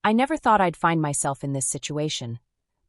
I never thought I'd find myself in this situation,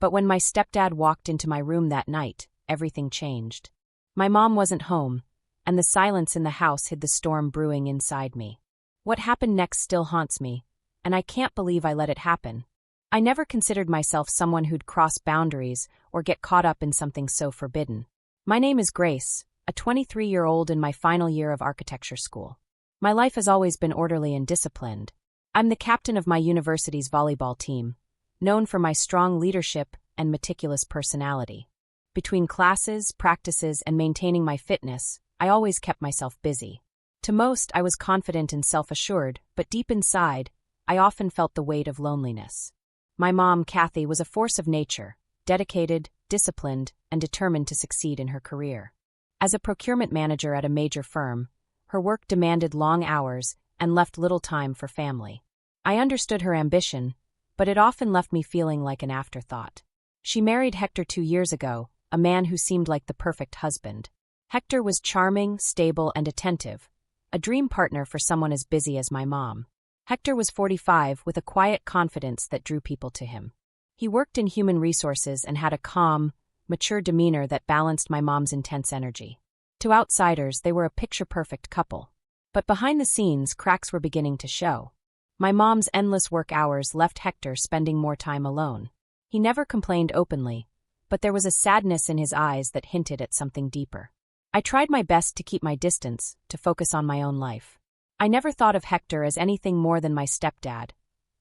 but when my stepdad walked into my room that night, everything changed. My mom wasn't home, and the silence in the house hid the storm brewing inside me. What happened next still haunts me, and I can't believe I let it happen. I never considered myself someone who'd cross boundaries or get caught up in something so forbidden. My name is Grace, a 23-year-old in my final year of architecture school. My life has always been orderly and disciplined. I'm the captain of my university's volleyball team, known for my strong leadership and meticulous personality. Between classes, practices, and maintaining my fitness, I always kept myself busy. To most, I was confident and self-assured, but deep inside, I often felt the weight of loneliness. My mom, Kathy, was a force of nature, dedicated, disciplined, and determined to succeed in her career. As a procurement manager at a major firm, her work demanded long hours and left little time for family. I understood her ambition, but it often left me feeling like an afterthought. She married Hector 2 years ago, a man who seemed like the perfect husband. Hector was charming, stable, and attentive, a dream partner for someone as busy as my mom. Hector was 45 with a quiet confidence that drew people to him. He worked in human resources and had a calm, mature demeanor that balanced my mom's intense energy. To outsiders, they were a picture-perfect couple. But behind the scenes, cracks were beginning to show. My mom's endless work hours left Hector spending more time alone. He never complained openly, but there was a sadness in his eyes that hinted at something deeper. I tried my best to keep my distance, to focus on my own life. I never thought of Hector as anything more than my stepdad,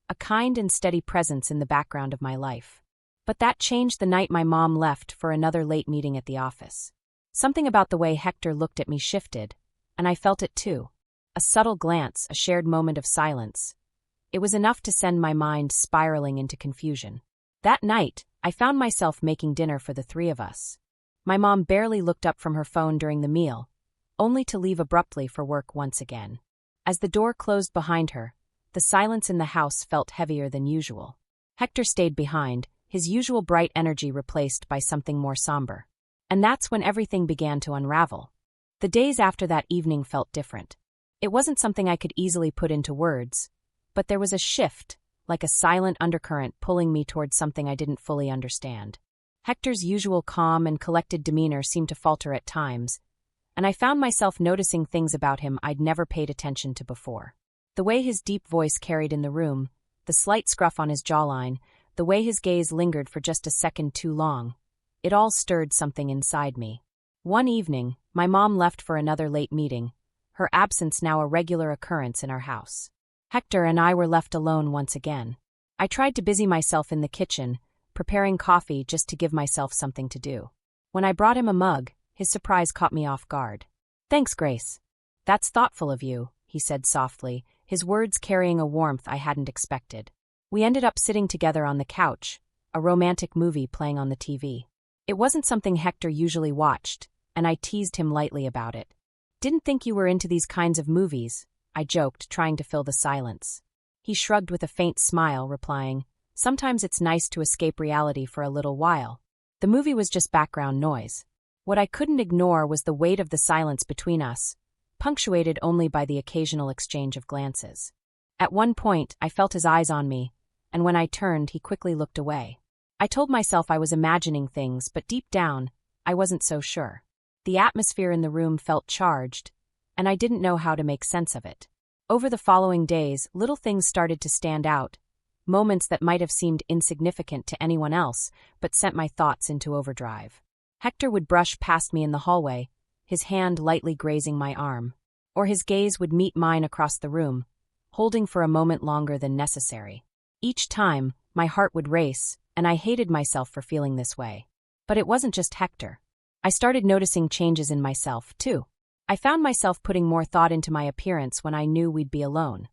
a kind and steady presence in the background of my life. But that changed the night my mom left for another late meeting at the office. Something about the way Hector looked at me shifted, and I felt it too. A subtle glance, a shared moment of silence. It was enough to send my mind spiraling into confusion. That night, I found myself making dinner for the three of us. My mom barely looked up from her phone during the meal, only to leave abruptly for work once again. As the door closed behind her, the silence in the house felt heavier than usual. Hector stayed behind, his usual bright energy replaced by something more somber. And that's when everything began to unravel. The days after that evening felt different. It wasn't something I could easily put into words, but there was a shift, like a silent undercurrent pulling me towards something I didn't fully understand. Hector's usual calm and collected demeanor seemed to falter at times, and I found myself noticing things about him I'd never paid attention to before. The way his deep voice carried in the room, the slight scruff on his jawline, the way his gaze lingered for just a second too long, it all stirred something inside me. One evening, my mom left for another late meeting, her absence now a regular occurrence in our house. Hector and I were left alone once again. I tried to busy myself in the kitchen, preparing coffee just to give myself something to do. When I brought him a mug, his surprise caught me off guard. "Thanks, Grace. That's thoughtful of you," he said softly, his words carrying a warmth I hadn't expected. We ended up sitting together on the couch, a romantic movie playing on the TV. It wasn't something Hector usually watched, and I teased him lightly about it. "Didn't think you were into these kinds of movies," I joked, trying to fill the silence. He shrugged with a faint smile, replying, "Sometimes it's nice to escape reality for a little while." The movie was just background noise. What I couldn't ignore was the weight of the silence between us, punctuated only by the occasional exchange of glances. At one point, I felt his eyes on me, and when I turned, he quickly looked away. I told myself I was imagining things, but deep down, I wasn't so sure. The atmosphere in the room felt charged, and I didn't know how to make sense of it. Over the following days, little things started to stand out, moments that might have seemed insignificant to anyone else, but sent my thoughts into overdrive. Hector would brush past me in the hallway, his hand lightly grazing my arm, or his gaze would meet mine across the room, holding for a moment longer than necessary. Each time, my heart would race, and I hated myself for feeling this way. But it wasn't just Hector. I started noticing changes in myself, too. I found myself putting more thought into my appearance when I knew we'd be alone,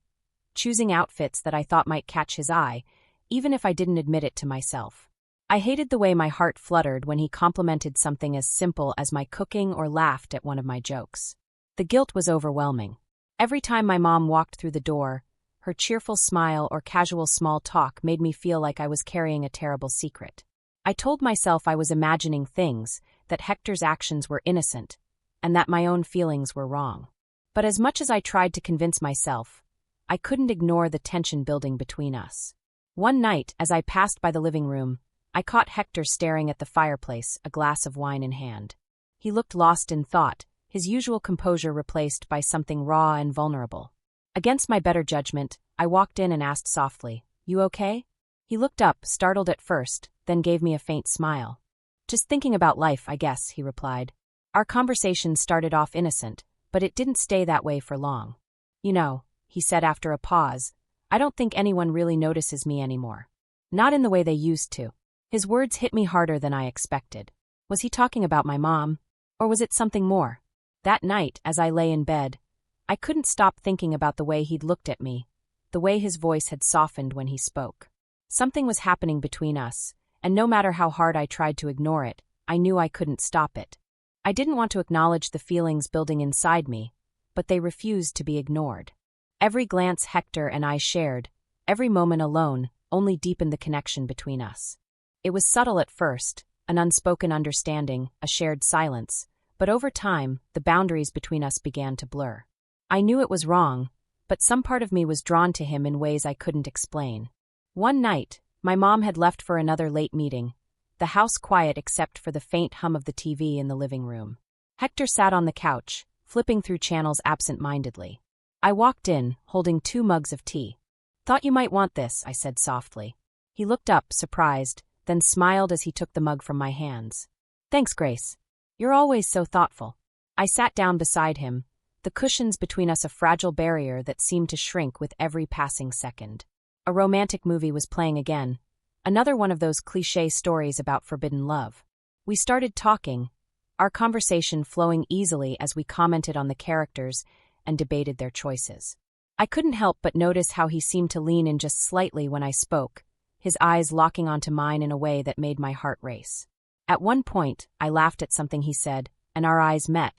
choosing outfits that I thought might catch his eye, even if I didn't admit it to myself. I hated the way my heart fluttered when he complimented something as simple as my cooking or laughed at one of my jokes. The guilt was overwhelming. Every time my mom walked through the door, her cheerful smile or casual small talk made me feel like I was carrying a terrible secret. I told myself I was imagining things, that Hector's actions were innocent, and that my own feelings were wrong. But as much as I tried to convince myself, I couldn't ignore the tension building between us. One night, as I passed by the living room, I caught Hector staring at the fireplace, a glass of wine in hand. He looked lost in thought, his usual composure replaced by something raw and vulnerable. Against my better judgment, I walked in and asked softly, "You okay?" He looked up, startled at first, then gave me a faint smile. "Just thinking about life, I guess," he replied. Our conversation started off innocent, but it didn't stay that way for long. "You know," he said after a pause, "I don't think anyone really notices me anymore. Not in the way they used to." His words hit me harder than I expected. Was he talking about my mom? Or was it something more? That night, as I lay in bed, I couldn't stop thinking about the way he'd looked at me, the way his voice had softened when he spoke. Something was happening between us, and no matter how hard I tried to ignore it, I knew I couldn't stop it. I didn't want to acknowledge the feelings building inside me, but they refused to be ignored. Every glance Hector and I shared, every moment alone, only deepened the connection between us. It was subtle at first, an unspoken understanding, a shared silence, but over time, the boundaries between us began to blur. I knew it was wrong, but some part of me was drawn to him in ways I couldn't explain. One night, my mom had left for another late meeting, the house quiet except for the faint hum of the TV in the living room. Hector sat on the couch, flipping through channels absent-mindedly. I walked in, holding 2 mugs of tea. "Thought you might want this," I said softly. He looked up, surprised, then smiled as he took the mug from my hands. "Thanks, Grace. You're always so thoughtful." I sat down beside him, the cushions between us a fragile barrier that seemed to shrink with every passing second. A romantic movie was playing again, another one of those cliché stories about forbidden love. We started talking, our conversation flowing easily as we commented on the characters and debated their choices. I couldn't help but notice how he seemed to lean in just slightly when I spoke, his eyes locking onto mine in a way that made my heart race. At one point, I laughed at something he said, and our eyes met.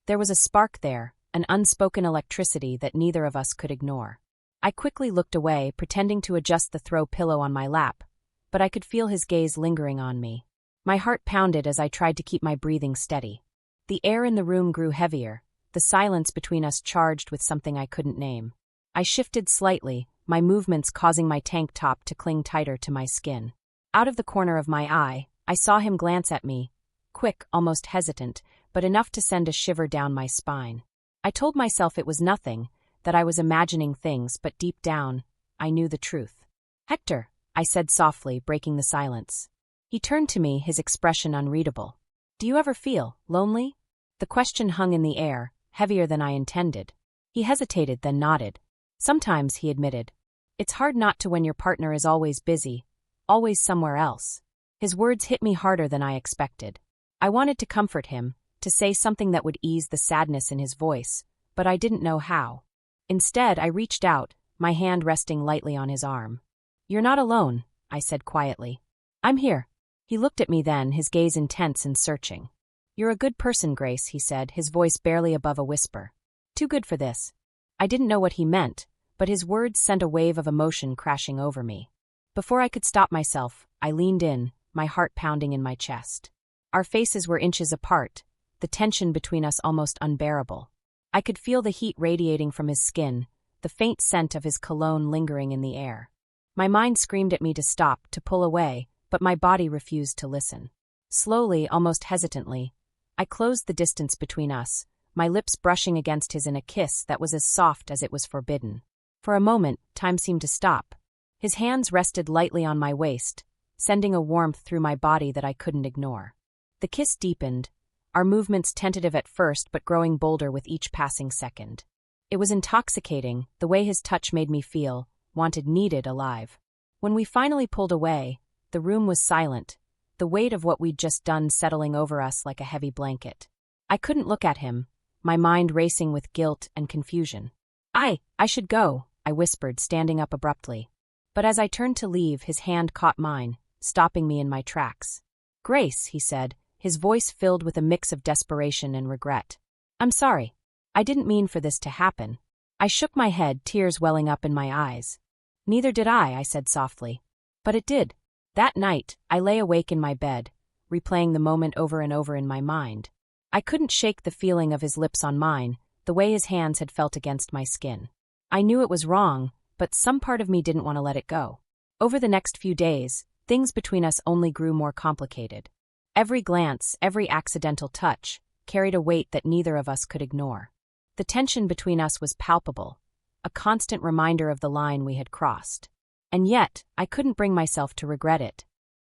There was a spark there, an unspoken electricity that neither of us could ignore. I quickly looked away, pretending to adjust the throw pillow on my lap, but I could feel his gaze lingering on me. My heart pounded as I tried to keep my breathing steady. The air in the room grew heavier, the silence between us charged with something I couldn't name. I shifted slightly, my movements causing my tank top to cling tighter to my skin. Out of the corner of my eye, I saw him glance at me, quick, almost hesitant, but enough to send a shiver down my spine. I told myself it was nothing, that I was imagining things, but deep down, I knew the truth. "Hector," I said softly, breaking the silence. He turned to me, his expression unreadable. "Do you ever feel lonely?" The question hung in the air, heavier than I intended. He hesitated, then nodded. "Sometimes," he admitted. "It's hard not to when your partner is always busy, always somewhere else." His words hit me harder than I expected. I wanted to comfort him, to say something that would ease the sadness in his voice, but I didn't know how. Instead, I reached out, my hand resting lightly on his arm. "You're not alone," I said quietly. "I'm here." He looked at me then, his gaze intense and searching. "You're a good person, Grace," he said, his voice barely above a whisper. "Too good for this." I didn't know what he meant, but his words sent a wave of emotion crashing over me. Before I could stop myself, I leaned in, my heart pounding in my chest. Our faces were inches apart, the tension between us almost unbearable. I could feel the heat radiating from his skin, the faint scent of his cologne lingering in the air. My mind screamed at me to stop, to pull away, but my body refused to listen. Slowly, almost hesitantly, I closed the distance between us, my lips brushing against his in a kiss that was as soft as it was forbidden. For a moment, time seemed to stop. His hands rested lightly on my waist, sending a warmth through my body that I couldn't ignore. The kiss deepened, our movements tentative at first but growing bolder with each passing second. It was intoxicating, the way his touch made me feel, wanted, needed, alive. When we finally pulled away, the room was silent, the weight of what we'd just done settling over us like a heavy blanket. I couldn't look at him, my mind racing with guilt and confusion. I should go," I whispered, standing up abruptly. But as I turned to leave, his hand caught mine, stopping me in my tracks. "Grace," he said, his voice filled with a mix of desperation and regret. "I'm sorry. I didn't mean for this to happen." I shook my head, tears welling up in my eyes. "Neither did I said softly. "But it did." That night, I lay awake in my bed, replaying the moment over and over in my mind. I couldn't shake the feeling of his lips on mine, the way his hands had felt against my skin. I knew it was wrong, but some part of me didn't want to let it go. Over the next few days, things between us only grew more complicated. Every glance, every accidental touch, carried a weight that neither of us could ignore. The tension between us was palpable, a constant reminder of the line we had crossed. And yet, I couldn't bring myself to regret it.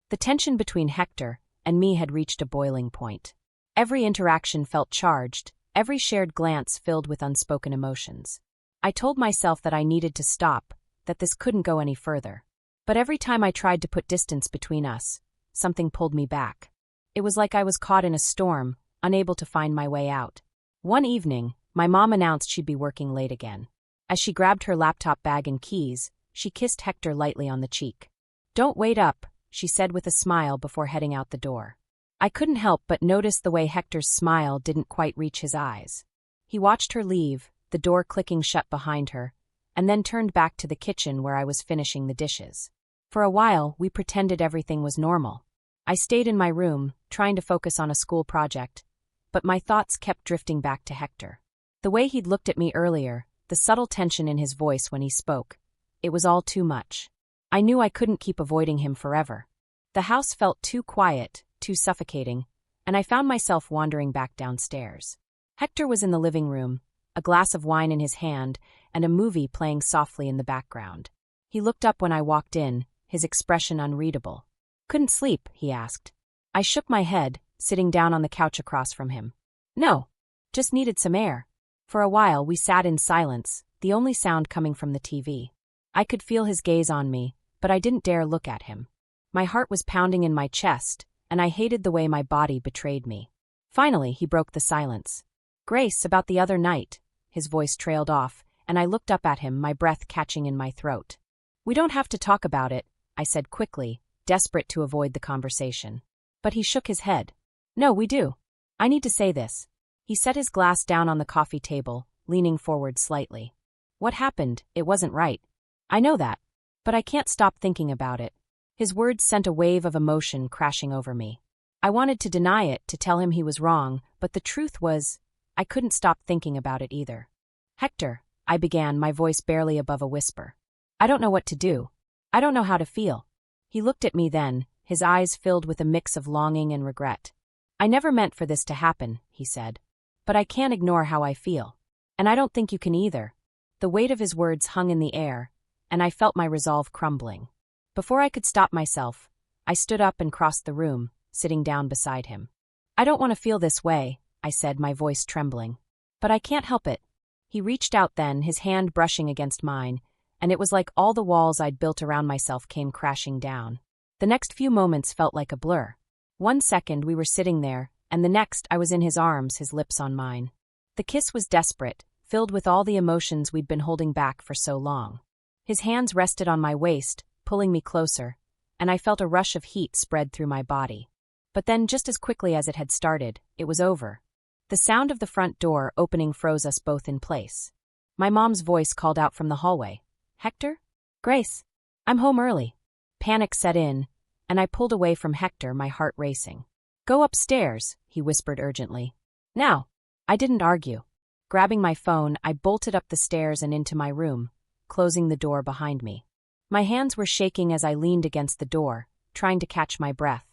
The tension between Hector and me had reached a boiling point. Every interaction felt charged, every shared glance filled with unspoken emotions. I told myself that I needed to stop, that this couldn't go any further. But every time I tried to put distance between us, something pulled me back. It was like I was caught in a storm, unable to find my way out. One evening, my mom announced she'd be working late again. As she grabbed her laptop bag and keys, she kissed Hector lightly on the cheek. "Don't wait up," she said with a smile before heading out the door. I couldn't help but notice the way Hector's smile didn't quite reach his eyes. He watched her leave, the door clicking shut behind her, and then turned back to the kitchen where I was finishing the dishes. For a while, we pretended everything was normal. I stayed in my room, trying to focus on a school project, but my thoughts kept drifting back to Hector. The way he'd looked at me earlier, the subtle tension in his voice when he spoke, it was all too much. I knew I couldn't keep avoiding him forever. The house felt too quiet, too suffocating, and I found myself wandering back downstairs. Hector was in the living room, a glass of wine in his hand and a movie playing softly in the background. He looked up when I walked in, his expression unreadable. "Couldn't sleep?" he asked. I shook my head, sitting down on the couch across from him. "No, just needed some air." For a while we sat in silence, the only sound coming from the TV. I could feel his gaze on me, but I didn't dare look at him. My heart was pounding in my chest, and I hated the way my body betrayed me. Finally, he broke the silence. "Grace, about the other night." His voice trailed off, and I looked up at him, my breath catching in my throat. "We don't have to talk about it," I said quickly, desperate to avoid the conversation. But he shook his head. "No, we do. I need to say this." He set his glass down on the coffee table, leaning forward slightly. "What happened? It wasn't right. I know that. But I can't stop thinking about it." His words sent a wave of emotion crashing over me. I wanted to deny it, to tell him he was wrong, but the truth was, I couldn't stop thinking about it either. "Hector," I began, my voice barely above a whisper. "I don't know what to do. I don't know how to feel." He looked at me then, his eyes filled with a mix of longing and regret. "I never meant for this to happen," he said. "But I can't ignore how I feel. And I don't think you can either." The weight of his words hung in the air, and I felt my resolve crumbling. Before I could stop myself, I stood up and crossed the room, sitting down beside him. "I don't want to feel this way," I said, my voice trembling. "But I can't help it." He reached out then, his hand brushing against mine, and it was like all the walls I'd built around myself came crashing down. The next few moments felt like a blur. One second we were sitting there, and the next I was in his arms, his lips on mine. The kiss was desperate, filled with all the emotions we'd been holding back for so long. His hands rested on my waist, pulling me closer, and I felt a rush of heat spread through my body. But then, just as quickly as it had started, it was over. The sound of the front door opening froze us both in place. My mom's voice called out from the hallway. "Hector? Grace? I'm home early." Panic set in, and I pulled away from Hector, my heart racing. "Go upstairs," he whispered urgently. "Now." I didn't argue. Grabbing my phone, I bolted up the stairs and into my room, closing the door behind me. My hands were shaking as I leaned against the door, trying to catch my breath.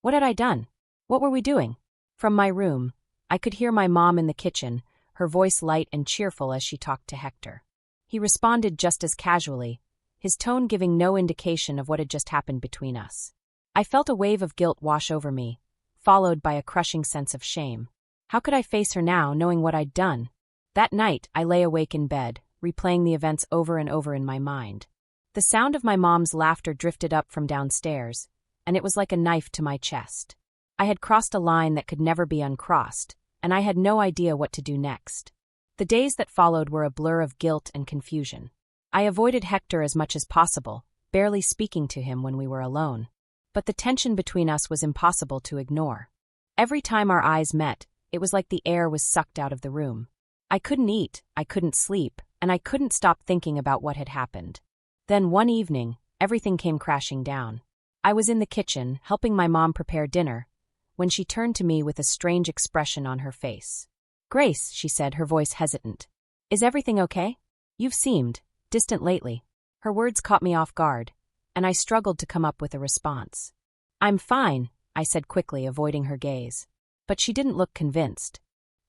What had I done? What were we doing? From my room, I could hear my mom in the kitchen, her voice light and cheerful as she talked to Hector. He responded just as casually, his tone giving no indication of what had just happened between us. I felt a wave of guilt wash over me, followed by a crushing sense of shame. How could I face her now, knowing what I'd done? That night, I lay awake in bed, replaying the events over and over in my mind. The sound of my mom's laughter drifted up from downstairs, and it was like a knife to my chest. I had crossed a line that could never be uncrossed, and I had no idea what to do next. The days that followed were a blur of guilt and confusion. I avoided Hector as much as possible, barely speaking to him when we were alone. But the tension between us was impossible to ignore. Every time our eyes met, it was like the air was sucked out of the room. I couldn't eat, I couldn't sleep, and I couldn't stop thinking about what had happened. Then one evening, everything came crashing down. I was in the kitchen, helping my mom prepare dinner, when she turned to me with a strange expression on her face. "Grace," she said, her voice hesitant. "Is everything okay? You've seemed distant lately." Her words caught me off guard, and I struggled to come up with a response. "I'm fine," I said quickly, avoiding her gaze. But she didn't look convinced.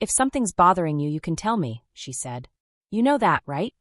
"If something's bothering you, you can tell me," she said. "You know that, right?"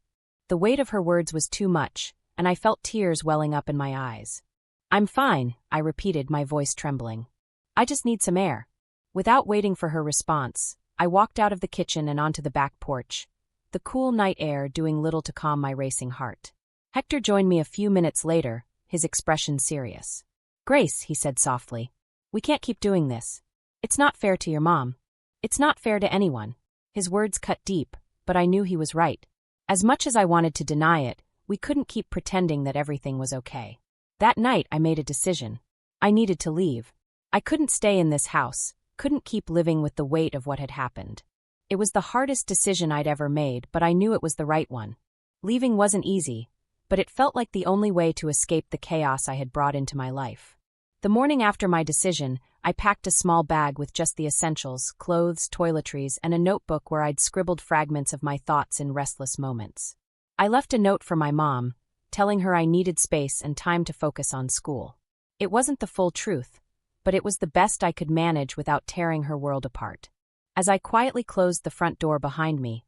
The weight of her words was too much, and I felt tears welling up in my eyes. "I'm fine," I repeated, my voice trembling. "I just need some air." Without waiting for her response, I walked out of the kitchen and onto the back porch, the cool night air doing little to calm my racing heart. Hector joined me a few minutes later, his expression serious. "Grace," he said softly, "we can't keep doing this. It's not fair to your mom. It's not fair to anyone." His words cut deep, but I knew he was right. As much as I wanted to deny it, we couldn't keep pretending that everything was okay. That night I made a decision. I needed to leave. I couldn't stay in this house, couldn't keep living with the weight of what had happened. It was the hardest decision I'd ever made, but I knew it was the right one. Leaving wasn't easy, but it felt like the only way to escape the chaos I had brought into my life. The morning after my decision, I packed a small bag with just the essentials, clothes, toiletries, and a notebook where I'd scribbled fragments of my thoughts in restless moments. I left a note for my mom, telling her I needed space and time to focus on school. It wasn't the full truth, but it was the best I could manage without tearing her world apart. As I quietly closed the front door behind me,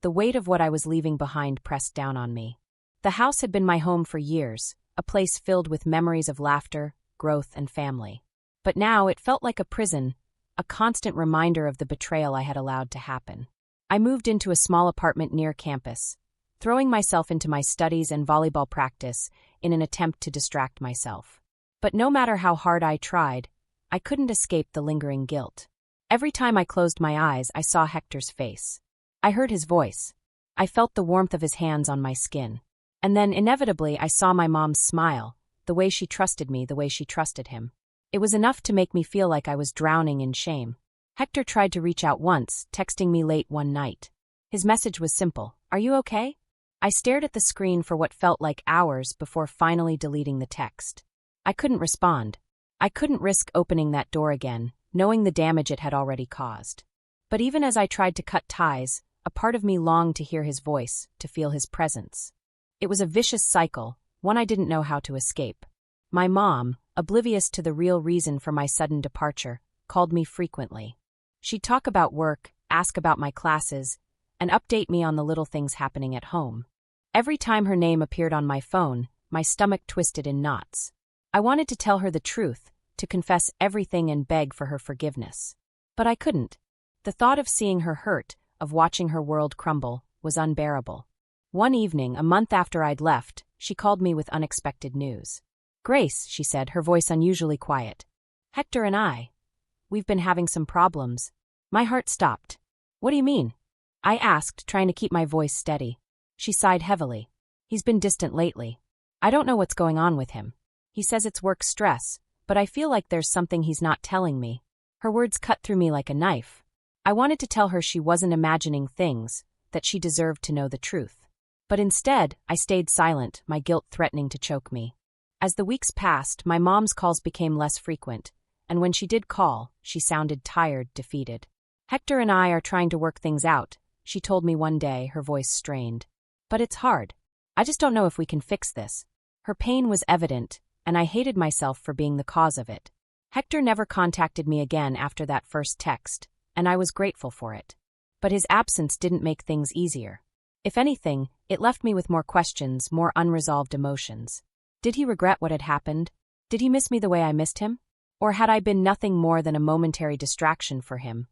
the weight of what I was leaving behind pressed down on me. The house had been my home for years, a place filled with memories of laughter, growth, and family. But now it felt like a prison, a constant reminder of the betrayal I had allowed to happen. I moved into a small apartment near campus, throwing myself into my studies and volleyball practice in an attempt to distract myself. But no matter how hard I tried, I couldn't escape the lingering guilt. Every time I closed my eyes, I saw Hector's face. I heard his voice. I felt the warmth of his hands on my skin. And then, inevitably, I saw my mom's smile, the way she trusted me, the way she trusted him. It was enough to make me feel like I was drowning in shame. Hector tried to reach out once, texting me late one night. His message was simple: "Are you okay?" I stared at the screen for what felt like hours before finally deleting the text. I couldn't respond. I couldn't risk opening that door again, knowing the damage it had already caused. But even as I tried to cut ties, a part of me longed to hear his voice, to feel his presence. It was a vicious cycle, one I didn't know how to escape. My mom, oblivious to the real reason for my sudden departure, called me frequently. She'd talk about work, ask about my classes, and update me on the little things happening at home. Every time her name appeared on my phone, my stomach twisted in knots. I wanted to tell her the truth, to confess everything and beg for her forgiveness. But I couldn't. The thought of seeing her hurt, of watching her world crumble, was unbearable. One evening, a month after I'd left, she called me with unexpected news. "Grace," she said, her voice unusually quiet. "Hector and we've been having some problems." My heart stopped. "What do you mean?" I asked, trying to keep my voice steady. She sighed heavily. "He's been distant lately. I don't know what's going on with him. He says it's work stress, but I feel like there's something he's not telling me." Her words cut through me like a knife. I wanted to tell her she wasn't imagining things, that she deserved to know the truth. But instead, I stayed silent, my guilt threatening to choke me. As the weeks passed, my mom's calls became less frequent, and when she did call, she sounded tired, defeated. "Hector and I are trying to work things out," she told me one day, her voice strained. "But it's hard. I just don't know if we can fix this." Her pain was evident, and I hated myself for being the cause of it. Hector never contacted me again after that first text, and I was grateful for it. But his absence didn't make things easier. If anything, it left me with more questions, more unresolved emotions. Did he regret what had happened? Did he miss me the way I missed him? Or had I been nothing more than a momentary distraction for him,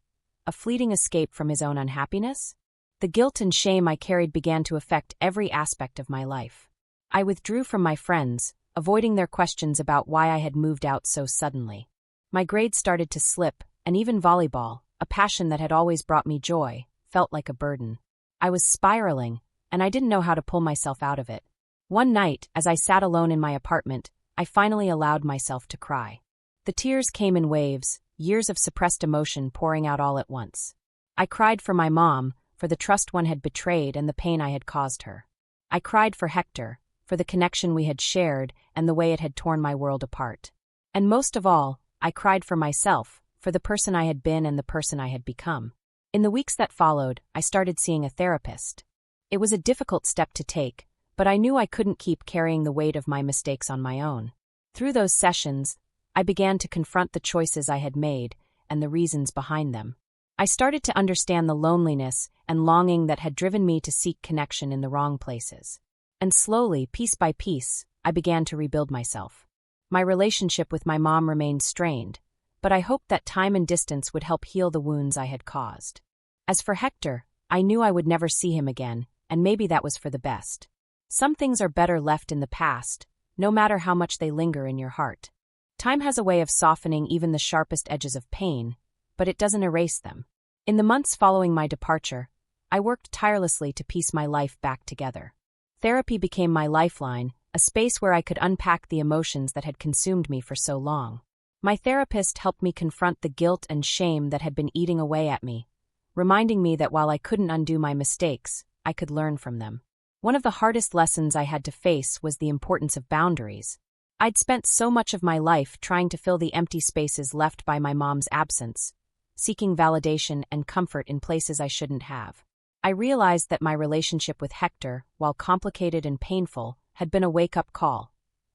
a fleeting escape from his own unhappiness? The guilt and shame I carried began to affect every aspect of my life. I withdrew from my friends, avoiding their questions about why I had moved out so suddenly. My grades started to slip, and even volleyball, a passion that had always brought me joy, felt like a burden. I was spiraling, and I didn't know how to pull myself out of it. One night, as I sat alone in my apartment, I finally allowed myself to cry. The tears came in waves, years of suppressed emotion pouring out all at once. I cried for my mom, for the trust one had betrayed and the pain I had caused her. I cried for Hector, for the connection we had shared and the way it had torn my world apart. And most of all, I cried for myself, for the person I had been and the person I had become. In the weeks that followed, I started seeing a therapist. It was a difficult step to take, but I knew I couldn't keep carrying the weight of my mistakes on my own. Through those sessions, I began to confront the choices I had made and the reasons behind them. I started to understand the loneliness and longing that had driven me to seek connection in the wrong places. And slowly, piece by piece, I began to rebuild myself. My relationship with my mom remained strained, but I hoped that time and distance would help heal the wounds I had caused. As for Hector, I knew I would never see him again, and maybe that was for the best. Some things are better left in the past, no matter how much they linger in your heart. Time has a way of softening even the sharpest edges of pain, but it doesn't erase them. In the months following my departure, I worked tirelessly to piece my life back together. Therapy became my lifeline, a space where I could unpack the emotions that had consumed me for so long. My therapist helped me confront the guilt and shame that had been eating away at me, reminding me that while I couldn't undo my mistakes, I could learn from them. One of the hardest lessons I had to face was the importance of boundaries. I'd spent so much of my life trying to fill the empty spaces left by my mom's absence, seeking validation and comfort in places I shouldn't have. I realized that my relationship with Hector, while complicated and painful, had been a wake-up call,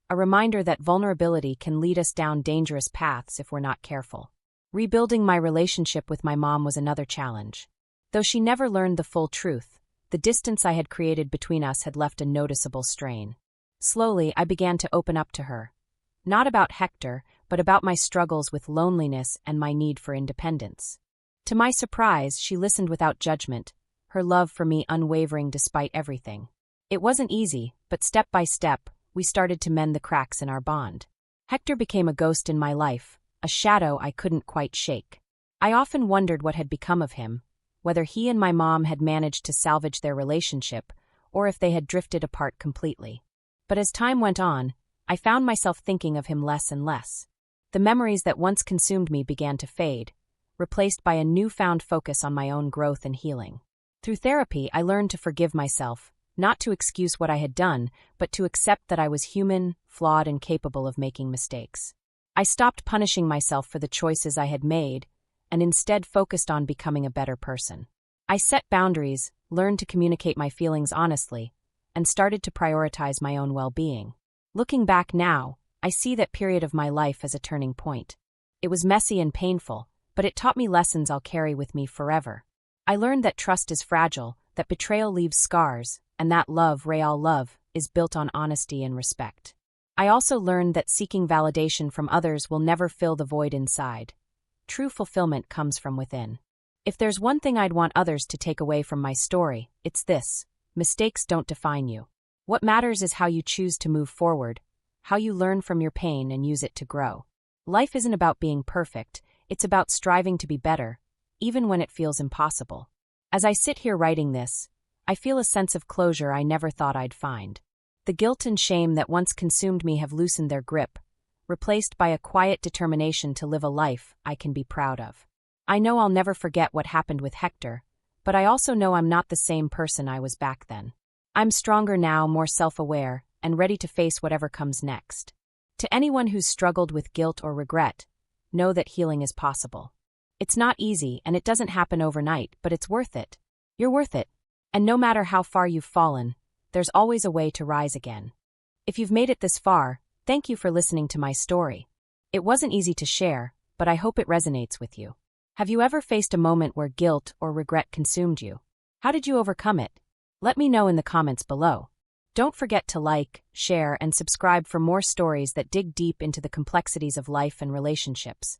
a reminder that vulnerability can lead us down dangerous paths if we're not careful. Rebuilding my relationship with my mom was another challenge. Though she never learned the full truth, the distance I had created between us had left a noticeable strain. Slowly, I began to open up to her. Not about Hector, but about my struggles with loneliness and my need for independence. To my surprise, she listened without judgment, her love for me unwavering despite everything. It wasn't easy, but step by step, we started to mend the cracks in our bond. Hector became a ghost in my life, a shadow I couldn't quite shake. I often wondered what had become of him, whether he and my mom had managed to salvage their relationship, or if they had drifted apart completely. But as time went on, I found myself thinking of him less and less. The memories that once consumed me began to fade, replaced by a newfound focus on my own growth and healing. Through therapy, I learned to forgive myself, not to excuse what I had done, but to accept that I was human, flawed, and capable of making mistakes. I stopped punishing myself for the choices I had made, and instead focused on becoming a better person. I set boundaries, learned to communicate my feelings honestly, and started to prioritize my own well-being. Looking back now, I see that period of my life as a turning point. It was messy and painful, but it taught me lessons I'll carry with me forever. I learned that trust is fragile, that betrayal leaves scars, and that love, real love, is built on honesty and respect. I also learned that seeking validation from others will never fill the void inside. True fulfillment comes from within. If there's one thing I'd want others to take away from my story, it's this: mistakes don't define you. What matters is how you choose to move forward, how you learn from your pain and use it to grow. Life isn't about being perfect, it's about striving to be better, even when it feels impossible. As I sit here writing this, I feel a sense of closure I never thought I'd find. The guilt and shame that once consumed me have loosened their grip, replaced by a quiet determination to live a life I can be proud of. I know I'll never forget what happened with Hector, but I also know I'm not the same person I was back then. I'm stronger now, more self-aware, and ready to face whatever comes next. To anyone who's struggled with guilt or regret, know that healing is possible. It's not easy and it doesn't happen overnight, but it's worth it. You're worth it. And no matter how far you've fallen, there's always a way to rise again. If you've made it this far, thank you for listening to my story. It wasn't easy to share, but I hope it resonates with you. Have you ever faced a moment where guilt or regret consumed you? How did you overcome it? Let me know in the comments below. Don't forget to like, share, and subscribe for more stories that dig deep into the complexities of life and relationships.